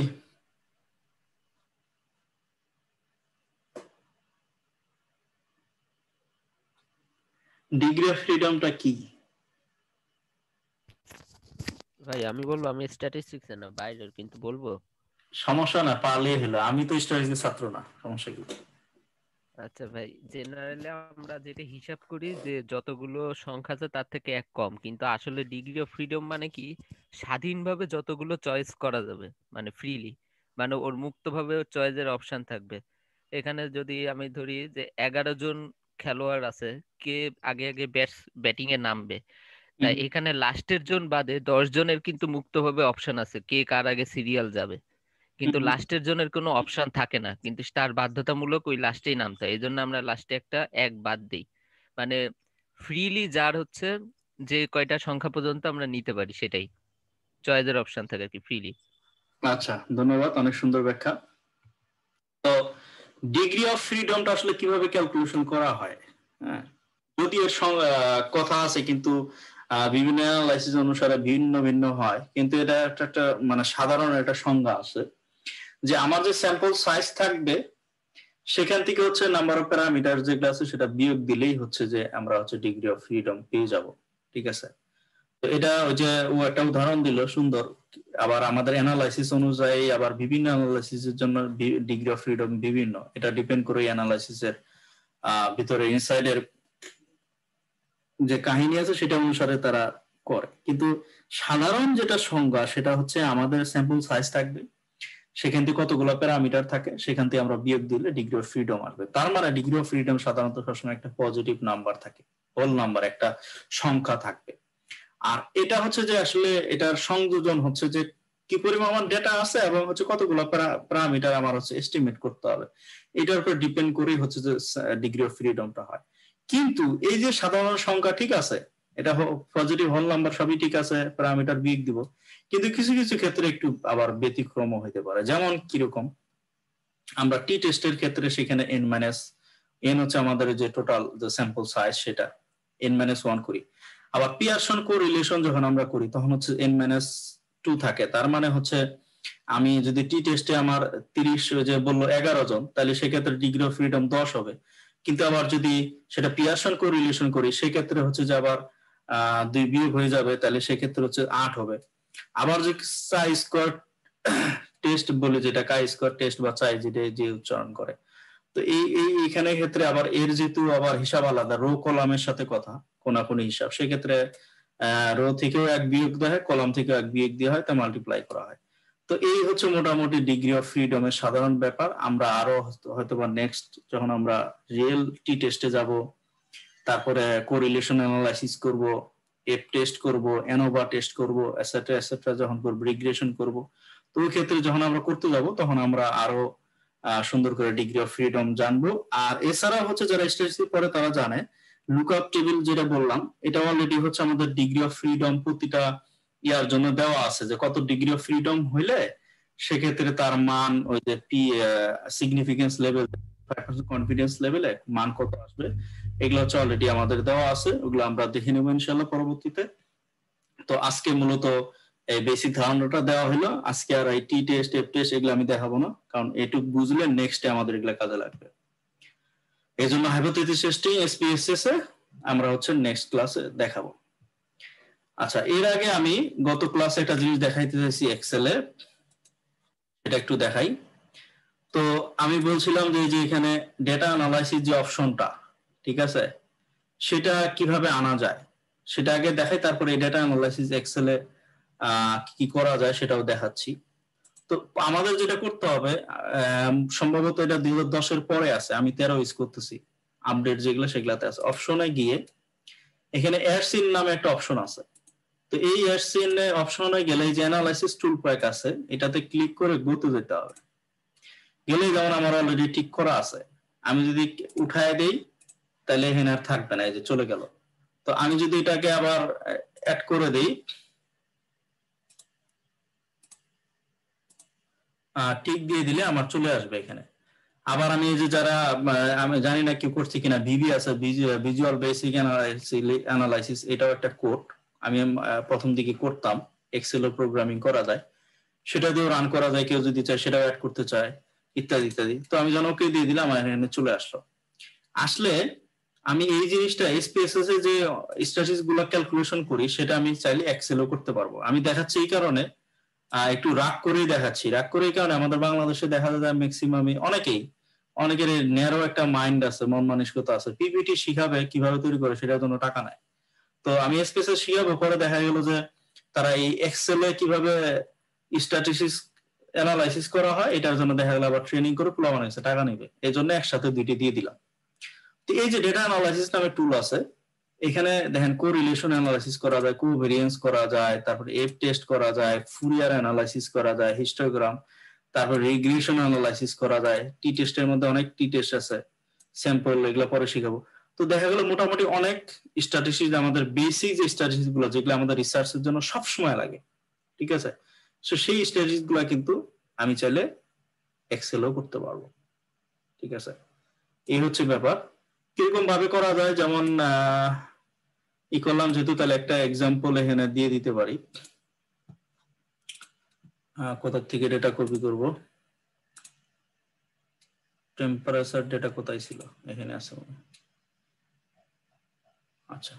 ডিগ্রি অফ ফ্রিডমটা কি? ভাই আমি বলবো, আমি স্ট্যাটিস্টিক্স এ না বাইরের, কিন্তু বলবো। সমস্যা না, পারলেই হলো, আমি তো স্ট্যাটিস্টিক্স ছাত্র না, সমস্যা কি? আচ্ছা ভাই, জেনারেলি আমরা যেটা হিসাব করি যে যতগুলো সংখ্যা আছে তার থেকে এক কম, কিন্তু আসলে ডিগ্রি অফ ফ্রিডম মানে কি, স্বাধীনভাবে যতগুলো চয়েস করা যাবে, মানে ফ্রিলি, মানে ওর মুক্তভাবে চয়েসের অপশন থাকবে। এখানে যদি আমি ধরি যে 11 জন খেলোয়াড় আছে, কে আগে আগে ব্যাটিং এ নামবে, তাই এখানে লাস্টের জন বাদে 10 জনের কিন্তু মুক্তভাবে অপশন আছে কে কার আগে সিরিয়াল যাবে, কিন্তু লাস্টের জনের কোনো অপশন থাকে না, কিন্তু তার বাধ্যতামূলক ওই লাস্টেই নামতে হয়। এই জন্য আমরা লাস্টে একটা এক বাদ দিই, মানে ফ্রিলি যার হচ্ছে যে কয়টা সংখ্যা পর্যন্ত আমরা নিতে পারি সেটাই চয়েসের অপশন থাকে আর কি, ফ্রিলি। আচ্ছা, ধন্যবাদ, অনেক সুন্দর ব্যাখ্যা। তো ডিগ্রি অফ ফ্রিডমটা আসলে কিভাবে ক্যালকুলেশন করা হয়? হ্যাঁ, যদি এর কথা আছে, কিন্তু বিভিন্ন অ্যানালাইসিস অনুসারে ভিন্ন ভিন্ন হয়, কিন্তু এটা একটা মানে সাধারণ একটা সংজ্ঞা আছে যে আমার যে স্যাম্পল সাইজ থাকবে সেখান থেকে হচ্ছে নাম্বার অফ প্যারামিটার যেগুলো আছে সেটা বিয়োগ দিলেই হচ্ছে যে আমরা হচ্ছে ডিগ্রি অফ ফ্রিডম পেয়ে যাব। ঠিক আছে, তো এটা ওই যে ও একটা উদাহরণ দিল সুন্দর। আবার আমাদের অ্যানালাইসিস অনুযায়ী আবার বিভিন্ন অ্যানালাইসিসের জন্য ডিগ্রি অফ ফ্রিডম বিভিন্ন, এটা ডিপেন্ড করে অ্যানালাইসিসের ভিতরে ইনসাইডের যে কাহিনী আছে সেটা অনুসারে তারা করে। কিন্তু সাধারণ যেটা সংজ্ঞা সেটা হচ্ছে আমাদের স্যাম্পল সাইজ থাকবে, সেখান থেকে কতগুলো প্যারামিটার থাকে, সেখান থেকে আমরা বিয়োগ দিলে ডিগ্রি অফ ফ্রিডম আসবে। তার মানে ডিগ্রি অফ ফ্রিডম সাধারণত সবসময় একটা পজিটিভ নাম্বার থাকে, হোল নাম্বার, একটা সংখ্যা থাকবে। আর এটা হচ্ছে যে আসলে এটার সংযোজন হচ্ছে যে কি পরিমাণ আমার ডেটা আছে এবং হচ্ছে কতগুলো প্যারামিটার আমার হচ্ছে এস্টিমেট করতে হবে, এটার উপর ডিপেন্ড করেই হচ্ছে যে ডিগ্রি অফ ফ্রিডমটা হয়। কিন্তু এই যে সাধারণ সংখ্যা ঠিক আছে, এটা পজিটিভ হোল নাম্বার সবই ঠিক আছে, প্যারামিটার বিয়োগ দিব, কিন্তু কিছু কিছু ক্ষেত্রে একটু আবার ব্যতিক্রম হতে পারে। যেমন কিরকম, আমরা টি টেস্টের ক্ষেত্রে সেখানে এন হচ্ছে আমাদের যে টোটাল যে স্যাম্পল সাইজ সেটা n-1 করি। আবার পিয়ারসন কোরিলেশন যখন আমরা করি তখন হচ্ছে n-2 থাকে। তার মানে হচ্ছে আমি যদি টি টেস্টে আমার 30 যে বললো 11 জন, তাহলে সেক্ষেত্রে ডিগ্রি অফ ফ্রিডম 10 হবে। কিন্তু আবার যদি সেটা পিয়ারসন কোরিলেশন করি সেক্ষেত্রে হচ্ছে যে আবার 2 বিয়োগ হয়ে যাবে, তাহলে সেক্ষেত্রে হচ্ছে 8 হবে। আবার যে চাই স্কোয়ার টেস্ট বলে, যেটা কাই স্কোয়ার টেস্ট বা চাই যেটা যে উচ্চারণ করে, তো এইখানে ক্ষেত্রে আবার এর যেহেতু আবার হিসাব আলাদা, রো কলামের সাথে কথা কোনাকুনি হিসাব, সেক্ষেত্রে রো থেকেও 1 বিয়োগ দেওয়া হয়, কলাম থেকেও 1 বিয়োগ দেওয়া হয়, তা মাল্টিপ্লাই করা হয়। তো এই হচ্ছে মোটামুটি ডিগ্রি অফ ফ্রিডমের সাধারণ ব্যাপার। আমরা আরো হয়তোবা নেক্সট যখন আমরা রিয়েল টি টেস্টে যাব, তারপরে কোরিলেশন অ্যানালাইসিস করব, এফ টেস্ট করব, এনোভা টেস্ট করব, এটসেট্রা এটসেট্রা যখন করব, রিগ্রেশন করব, তো ওই ক্ষেত্রে যখন আমরা করতে যাব তখন আমরা আরো সুন্দর করে ডিগ্রি অফ ফ্রিডম জানবো। আর এছাড়া হচ্ছে যারা স্ট্যাটিস্টিক্স পড়ে তারা জানে লুকআপ টেবিল যেটা বললাম, এটা অলরেডি হচ্ছে আমাদের ডিগ্রি অফ ফ্রিডম প্রতিটা ইয়ার জন্য দেওয়া আছে, যে কত ডিগ্রি অফ ফ্রিডম হইলে সেক্ষেত্রে তার মান ওই যে সিগনিফিকেন্স লেভেল, কনফিডেন্স লেভেলে মান কত আসবে, এগুলো হচ্ছে অলরেডি আমাদের দেওয়া আছে, ওগুলো আমরা দেখে নেবো ইনশাআল্লাহ পরবর্তীতে। তো আজকে মূলত এই বেসিক ধারণাটা দেওয়া হলো। আজকে আর এই টি টেস্ট, এফ টেস্ট এগুলো আমি দেখাবো না, কারণ এটুকু বুঝলে নেক্সটে আমাদের এগুলো কাজে লাগবে। এই জন্য হাইপোথেসিস টেস্টিং এসপিএসএস এ আমরা হচ্ছে নেক্সট ক্লাসে দেখাবো। আচ্ছা, এর আগে আমি গত ক্লাসে একটা জিনিস দেখাইতে চাইছি এক্সেলে, এটা একটু দেখাই। তো আমি বলছিলাম যে এখানে ডেটা অ্যানালাইসিস যে অপশনটা, ঠিক আছে, সেটা কিভাবে আনা যায় সেটা আগে দেখাই, তারপরে এই ডেটা অ্যানালাইসিস এক্সেলে কি করা যায় সেটাও দেখাচ্ছি। তো আমাদের যেটা করতে হবে, সম্ভবত এটা 2010 এর পরে আছে, আমি 13 ইউজ করতেছি, আপডেট যেগুলো সেগুলাতে আছে। অপশনে গিয়ে এখানে অ্যাড সিন নামে একটা অপশন আছে। তো এই অ্যাড সিন অপশনে গেলে এই যে অ্যানালাইসিস টুল প্যাক আছে, এটাতে ক্লিক করে গোতে যেতে হবে। গেলে যেমন আমার অলরেডি ঠিক করা আছে, আমি যদি উঠায় দেই তাহলে এখানে আর থাকবে না, এই যে চলে গেল। তো আমি যদি এটাকে আবার অ্যাড করে দেই, টিক দিয়ে দিলে আমার চলে আসবে এখানে। আবার আমি এই যে যারা, আমি জানি না কেউ করছে কিনা, ভিবি আছে, ভিজুয়াল বেসিক অ্যানালাইসিস, এটাও একটা কোড। আমি প্রথম দিকে করতাম, এক্সেল প্রোগ্রামিং করা যায়, সেটা দিয়েও রান করা যায়, কেউ যদি চায় সেটাও অ্যাড করতে চায়, ইত্যাদি ইত্যাদি। তো আমি যেন ওকে দিয়ে দিলাম, এখানে চলে আসলো। আসলে আমি এই জিনিসটা এসপিএসএস এ যে স্ট্যাটিস্টিক্স গুলো ক্যালকুলেশন করি, সেটা আমি চাইলে এক্সেলও করতে পারবো। আমি দেখাচ্ছি এই কারণে, একটু রাগ করেই দেখাচ্ছি। রাগ করে এই কারণে আমাদের বাংলাদেশে দেখা যায় ম্যাক্সিমামই, অনেকের ন্যারো একটা মাইন্ড আছে, মন মানসিকতা আছে, পিপিটি শিখাবে কিভাবে তৈরি করে সেটার জন্য টাকা নেয়। তো আমি এসপিএসএস শিখাবো, পরে দেখা গেল যে তারা এই এক্সেলে কিভাবে স্ট্যাটিস্টিক্স অ্যানালাইসিস করা হয় এটার জন্য দেখা গেল আবার ট্রেনিং করে পোলা বানাইছে, টাকা নেবে। এই জন্য একসাথে দুইটি দিয়ে দিলাম। তো এই যে ডেটা অ্যানালাইসিস নামে টুল আছে, এখানে দেখেন কোরিলেশন অ্যানালাইসিস করা যায়, কোভেরিয়েন্স করা যায়, তারপর এফ টেস্ট করা যায়, ফুরিয়ার অ্যানালাইসিস করা যায়, হিস্টোগ্রাম, তারপর রিগ্রেশন অ্যানালাইসিস করা যায়। টি টেস্টের মধ্যে অনেক টি টেস্ট আছে, স্যাম্পল, এগুলো পরে শিখাবো। তো দেখা গেল মোটামুটি অনেক স্ট্যাটিস্টিক্স, আমাদের বেসিক যে স্ট্যাটিস্টিক্স গুলো যেগুলো আমাদের রিসার্চের জন্য সব সময় লাগে, ঠিক আছে, তো সেই স্ট্যাটিস্টিক্স গুলা কিন্তু আমি চাইলে এক্সেলও করতে পারবো, ঠিক আছে। এই হচ্ছে ব্যাপার। কিরকম ভাবে করা যায়, যেমন ই করলাম যেহেতু, তাহলে একটা এক্সাম্পল এখানে দিয়ে দিতে পারি। কোথা থেকে ডেটা কপি করব, টেম্পারেচার ডেটা কোথায় ছিল, এখানে আছে। আচ্ছা,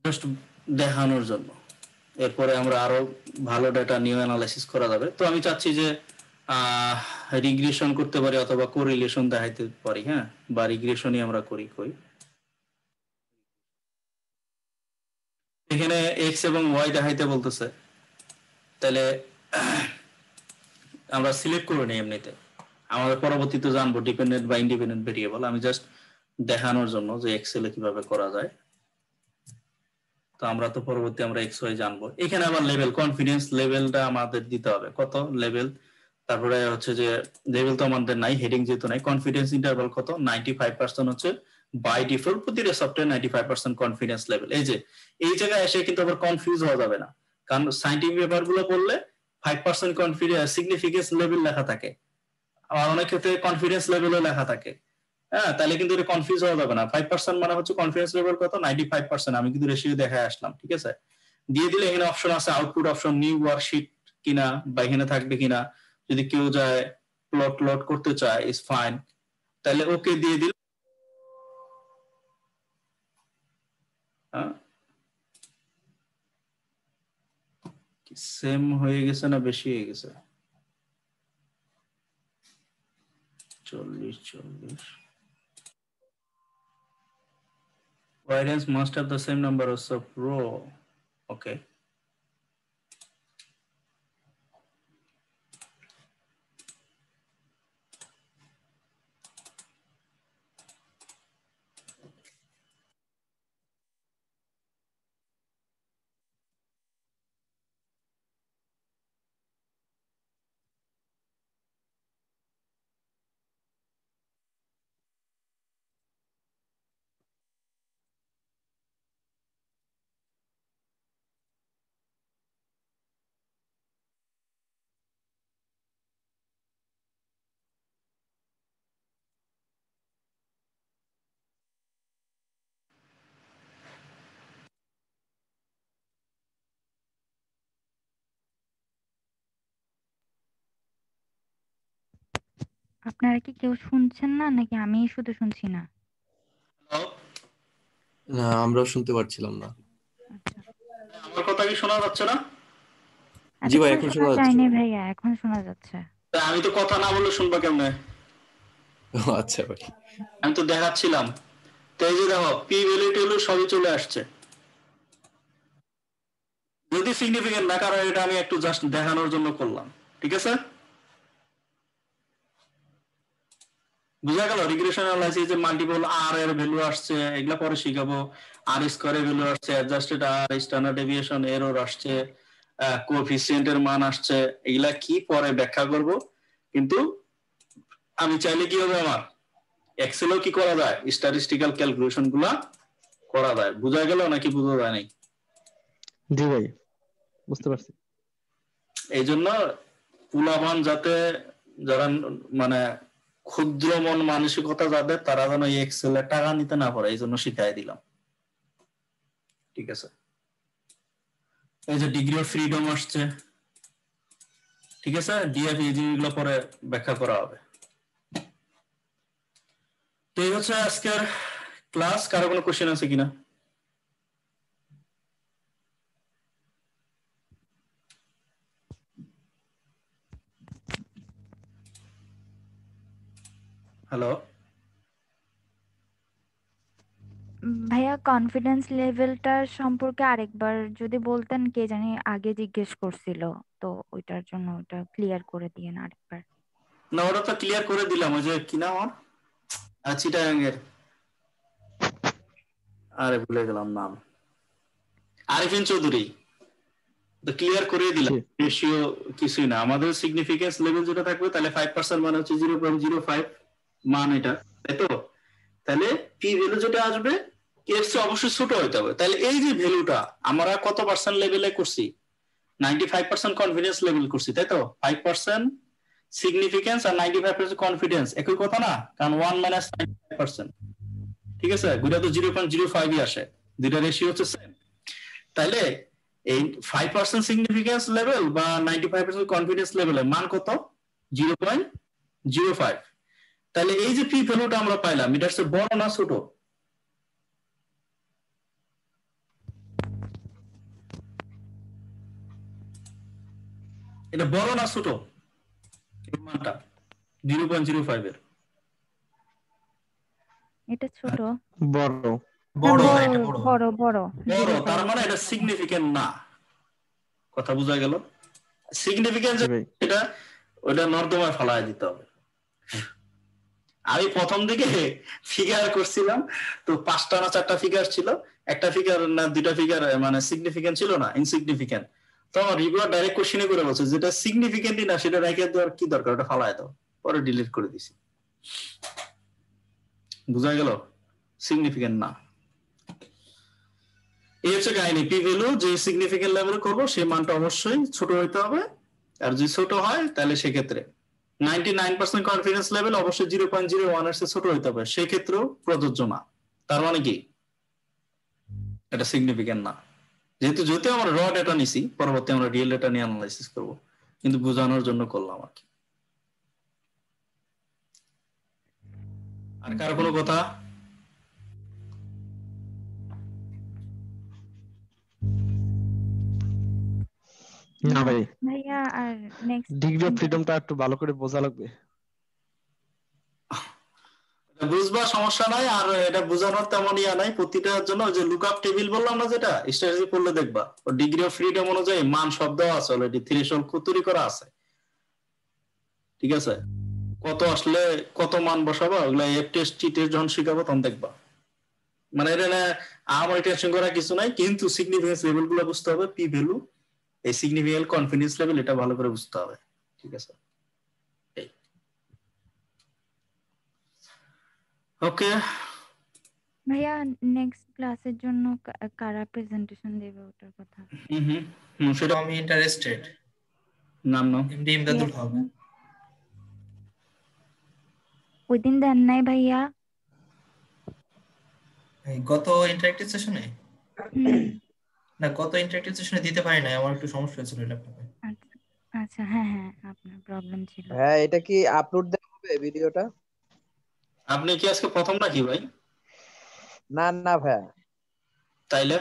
জাস্ট দেখানোর জন্য, এরপরে আমরা আরো ভালো ডেটা নিউ অ্যানালাইসিস করা যাবে। তো আমি চাচ্ছি যে রিগ্রেশন করতে পারি অথবা কোরিলেশন দেখাইতে পারি, হ্যাঁ, বা রিগ্রেশনই আমরা করি। এখানে এক্স এবং ওয়াই দেখাইতে বলতেছে, তাহলে আমরা সিলেক্ট করে নিই এমনিতে, আমাদের পরবর্তীতে জানবো ডিপেন্ডেন্ট বা ইন্ডিপেন্ডেন্ট ভেরিয়েবল। আমি জাস্ট দেখানোর জন্য যে এক্সেলে কিভাবে করা যায়। তো আমরা তো পরবর্তী আমরা এক্স ওয়াই জানবো। এখানে আবার লেভেল, কনফিডেন্স লেভেলটা আমাদের দিতে হবে, কত লেভেল। তারপরে হচ্ছে যে লেভেল তো আমাদের নাই, হেডিং যেহেতু নাই। কনফিডেন্স ইন্টারভাল কত, 95% হচ্ছে বাই ডিফল্ট, প্রতিটা সফটওয়্যার 95% কনফিডেন্স লেভেল। এই যে এই জায়গায় এসে কিন্তু আবার কনফিউজ হওয়া যাবে না, কারণ সায়েন্টিফিক পেপার গুলো পড়লে 5% কনফিডেন্স সিগনিফিকেন্স লেভেল লেখা থাকে, আর অনেক ক্ষেত্রে কনফিডেন্স লেভেলও লেখা থাকে। হ্যাঁ, তাহলে কিন্তু এটা কনফিউজ হওয়া যাবে না। 5% মানে হচ্ছে কনফিডেন্স লেভেল কত, 95%। আমি কিন্তু রেশিও দেখায় আসলাম, ঠিক আছে। দিয়ে দিলে এখানে অপশন আছে, আউটপুট অপশন, নিউ ওয়ার্কশিট কিনা বা এখানে থাকবে কিনা। যদি কেউ যায় প্লট লোড করতে চায়, ইজ ফাইন, তাহলে ওকে দিয়ে দিল। সেম হয়ে গেছে না বেশি হয়ে গেছে? 40. Variance must have the same number of sub-row. Okay. আপনারা কি কেউ শুনছেন না, নাকি আমি শুধু শুনছি না? না, আমরাও শুনতে পারছিলাম না। আচ্ছা, আমার কথা কি শোনা যাচ্ছে না? জি ভাই, এতক্ষণ এখন শোনা শোনা যাচ্ছে। যায়নি ভাইয়া, এখন শোনা যাচ্ছে। আমি তো কথা না বললে শুনবা কেমনে? আচ্ছা ভাই, আমি তো দেখাচ্ছিলাম। তো এই যে দেখো, পি ভ্যালু টেলু সবই চলে আসছে। যদি সিগনিফিকেন্ট না, কারণ এটা আমি একটু জাস্ট দেখানোর জন্য করলাম, ঠিক আছে। বুঝা গেল? রিগ্রেশন অ্যানালাইসিস যে মাল্টিপল আর এর ভ্যালু আসছে, এগুলা পরে শিখাবো। আর স্কয়ারের ভ্যালু আসছে, অ্যাডজাস্টেড আর, স্ট্যান্ডার্ড ডেভিয়েশন, এরর আসছে, কোএফিসিয়েন্টের মান আসছে, এগুলা কি পরে ব্যাখ্যা করব। কিন্তু আমি চাইলে কি হবে, আমার এক্সেলও কি করা যায়, স্ট্যাটিস্টিক্যাল ক্যালকুলেশন গুলা করা যায়। বুঝা গেল নাকি বুঝা যায় নাই? জি ভাই, বুঝতে পারছি। এই জন্য পুলাবান যাতে, যারা মানে ক্ষুদ্র মন মানসিকতা যাদের, তারা যেন এই এক্সেলে টাকা নিতে না পারে, এই জন্য শিখাই দিলাম। ঠিক আছে, এই যে ডিগ্রি অফ ফ্রিডম আসছে, ঠিক আছে, ডিএফ এই জিনিসগুলো পরে ব্যাখ্যা করা হবে। তো এই হচ্ছে আজকের ক্লাস। কারো কোনো কোশ্চেন আছে কিনা? হ্যালো, ভাইয়া কনফিডেন্স লেভেলটা সম্পর্কে আরেকবার যদি বলতেন, কে জানি আগে জিজ্ঞেস করছিল, তো ওইটার জন্য ওটা ক্লিয়ার করে দিয়েন আরেকবার। না ওটা তো ক্লিয়ার করে দিলাম। ওই যে কি নাম আমার, চিটাগাঙ্গের, আরে ভুলে গেলাম নাম, আরিফিন চৌধুরী, তো ক্লিয়ার করে দিলাম। রেশিও কিছুই না, আমাদের সিগনিফিকেন্স লেভেল যেটা থাকবে, তাহলে 5% মানে হচ্ছে 0.05 মান, এটা তাই তো। তাহলে পি ভ্যালু যেটা আসবে এর চেয়ে অবশ্যই ছোট হতে হবে। তাহলে এই যে ভ্যালুটা আমরা কত পার্সেন্ট লেভেলে করছি, 95% কনফিডেন্স লেভেল করছি, তাই তো। 5% সিগনিফিকেন্স আর 95% কনফিডেন্স একই কথা না, কারণ 1 - 95%, ঠিক আছে, গুলো তো 0.05ই আসে, দুইটা রেশিও হচ্ছে সেম। তাহলে এই 5% সিগনিফিকেন্স লেভেল বা 95% কনফিডেন্স লেভেলের মান কত, 0.05। তাহলে এই যে পি ভ্যালুটা আমরা পাইলাম, এটা হচ্ছে বড় না ছোট? এটা বড় না ছোট এই মানটা 0.05 এর? এটা ছোট। বড়। বড় হ্যাঁ, ভাই, এটা বড়। বড় বড় বড়, 0.5 তার মানে এটা সিগনিফিকেন্ট না। কথা বোঝা গেল? সিগনিফিকেন্ট জি ভাই। এটা ওটা নর্দমায় ফালায় দিতে হবে। আমি প্রথম দিকে ফিগার করছিলাম, তো 5টা না 4টা ফিগার ছিল, একটা ফিগার না 2টা ফিগার মানে সিগনিফিকেন্ট ছিল না, ইনসিগনিফিকেন্ট। তো আমার রিভিউয়ার ডাইরেক্ট কোশ্চেনে করে বলছে যেটা সিগনিফিকেন্টই না সেটা রেখে দেওয়ার কি দরকার, ওটা ফালায় দাও। পরে ডিলিট করে দিছি। বুঝা গেল? সিগনিফিকেন্ট না। এই হচ্ছে কাহিনী। পি ভ্যালু যে সিগনিফিকেন্ট লেভেল করবো সেই মানটা অবশ্যই ছোট হইতে হবে, আর যদি ছোট হয় তাহলে সেক্ষেত্রে 99% কনফিডেন্স লেভেল অবশ্যই 0.01 এর চেয়ে ছোট হইতে হবে, সেই ক্ষেত্রেও প্রযোজ্য না। তার মানে কি, এটা সিগনিফিকেন্ট না। যেহেতু আমরা র ডেটা নিছি, পরবর্তী আমরা রিয়েল ডেটা নিয়ে অ্যানালাইসিস করব, কিন্তু বোঝানোর জন্য করলাম আর কি। আর কার কোনো কথা? না ভাই, ভাইয়া। আর নেক্সট ডিগ্রি অফ ফ্রিডমটা একটু ভালো করে বোঝা লাগবে। বুঝবা সমস্যা নাই, আর এটা বোঝানোর তেমন ইয়া নাই। প্রতিটার জন্য যে লুকআপ টেবিল বললাম না, যেটা স্ট্র্যাটেজি পড়লে দেখবা ও ডিগ্রি অফ ফ্রিডম অনুযায়ী মান শব্দ আছে অলরেডি, থ্রেশহোল্ড তৈরি করা আছে, ঠিক আছে। কত আসলে কত মান বসাবা, ওগুলা এফ টেস্ট টি টেস্ট যখন শিখাবো তখন দেখবা। মানে এটা আমার টেনশন করার কিছু নাই, কিন্তু সিগনিফিকেন্স লেভেল গুলো বুঝতে হবে, পি ভ্যালু, এই সিগনিফিকেন্ট কনফিডেন্স লেভেল, এটা ভালো করে বুঝতে হবে, ঠিক আছে। ওকে ভাইয়া, নেক্সট ক্লাসের জন্য কারা প্রেজেন্টেশন দেবে ওটার কথা? সেটা আমি ইন্টারেস্টেড। নাম নাও। এমডি ইমদাদুল হক। ওই দিন দেন নাই ভাইয়া? গত ইন্টারেক্টিভ সেশনে না, গত ইন্টারেক্টিভ সেশনে দিতে পারি নাই, আমার একটু সমস্যা হয়েছিল ল্যাপটপে। আচ্ছা আচ্ছা, হ্যাঁ হ্যাঁ, আপনার প্রবলেম ছিল। হ্যাঁ, এটা কি আপলোড দেওয়া হবে ভিডিওটা? আপনি কি আজকে প্রথম নাকি ভাই? না না ভাইয়া। তাইলে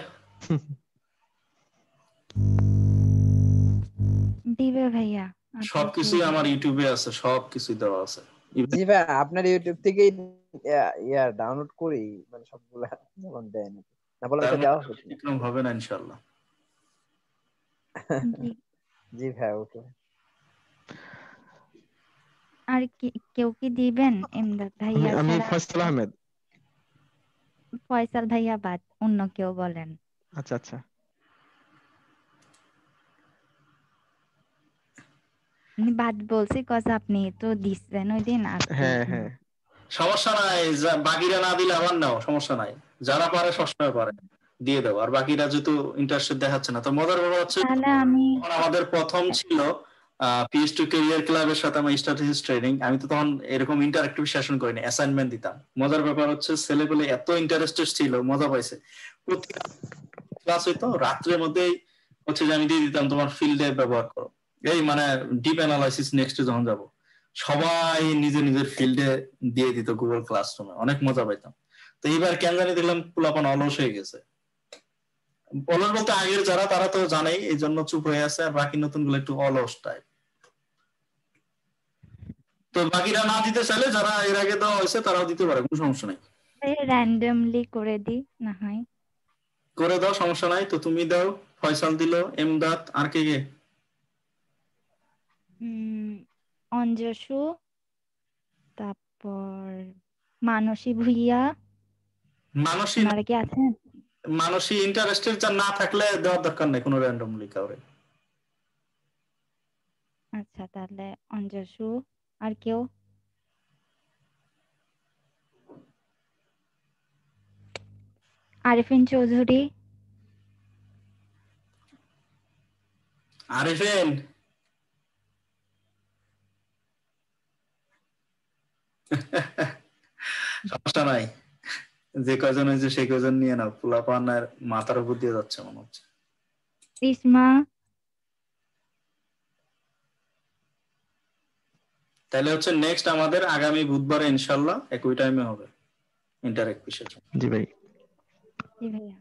দিবে ভাইয়া, সবকিছুই আমার ইউটিউবে আছে, সবকিছু দেওয়া আছে। জি ভাই, আপনার ইউটিউব থেকে ডাউনলোড করি, মানে সবগুলা যেমন দেয় নাকি না বলে এটা দেওয়া হবে এরকম হবে না ইনশাআল্লাহ। জি। জি ভাই, ওকে। আর কেউ কি দিবেন এমদাদ ভাইয়া আমি ছাড়া? ফয়সাল আহমেদ। ফয়সাল ভাইয়া বাদ, অন্য কেউ বলেন। আচ্ছা আচ্ছা, বাদ বলছি কজ আপনি তো দিচ্ছেন ওই দিন আর হ্যাঁ হ্যাঁ সমস্যা নাই, বাকিরা না দিলে আমার নাও, সমস্যা নাই, যারা পারে সবসময় পারে দিয়ে দাও। আর বাকিরা যেহেতু ইন্টারেস্টেড দেখাচ্ছে না, তো মজার ব্যাপার হচ্ছে তাহলে আমি আমাদের প্রথম ছিল পিএস টু ক্যারিয়ার ক্লাবের সাথে আমার স্ট্র্যাটেজিস ট্রেনিং। আমি তো তখন এরকম ইন্টারেক্টিভ সেশন করিনি, অ্যাসাইনমেন্ট দিতাম। মজার ব্যাপার হচ্ছে ছেলেপেলে এত ইন্টারেস্টেড ছিল, মজা পাইছে। প্রতি ক্লাস হইতো রাত্রের মধ্যেই হচ্ছে যে আমি দিয়ে দিতাম তোমার ফিল্ডে ব্যবহার করো, এই মানে ডিপ অ্যানালাইসিস নেক্সটে যখন যাব সবাই নিজের নিজের ফিল্ডে দিয়ে দিত গুগল ক্লাসরুমে, অনেক মজা পাইতাম। তো এইবার কেন জানি দেখলাম পোলাপান অলস হয়ে গেছে। অলস বলতে আগের যারা তারা তো জানেই, এই জন্য চুপ হয়ে আছে, আর বাকি নতুন গুলো একটু অলস টাইপ। তো বাকিরা না দিতে চাইলে যারা এর আগে দেওয়া হয়েছে তারাও দিতে পারে, কোনো সমস্যা নাই। র্যান্ডমলি করে দিই না হয়। করে দাও, সমস্যা নাই। তো তুমি দাও, ফয়সাল দিল, এমদাদ, আর কে কে? অঞ্জসু, তারপর মানসী ভুইয়া, মানসী ওনারা কি আছেন? মানসী ইন্টারেস্টেড যা না থাকলে দেওয়ার দরকার নেই কোনো র্যান্ডমলি কাউরে। আচ্ছা তাহলে অঞ্জসু, আর কেউ? আরিফিন চৌধুরী। আরিফিন সমস্যা নাই, যে কয়জন হয়েছে সেই কয়জন নিয়ে নাও, পোলাপান আর মাথার উপর দিয়ে যাচ্ছে মনে হচ্ছে। ইসমা। তাহলে হচ্ছে নেক্সট আমাদের আগামী বুধবারে ইনশাল্লাহ একই টাইমে হবে ইন্টারেক্ট বিষয়। জি ভাই। জি ভাইয়া।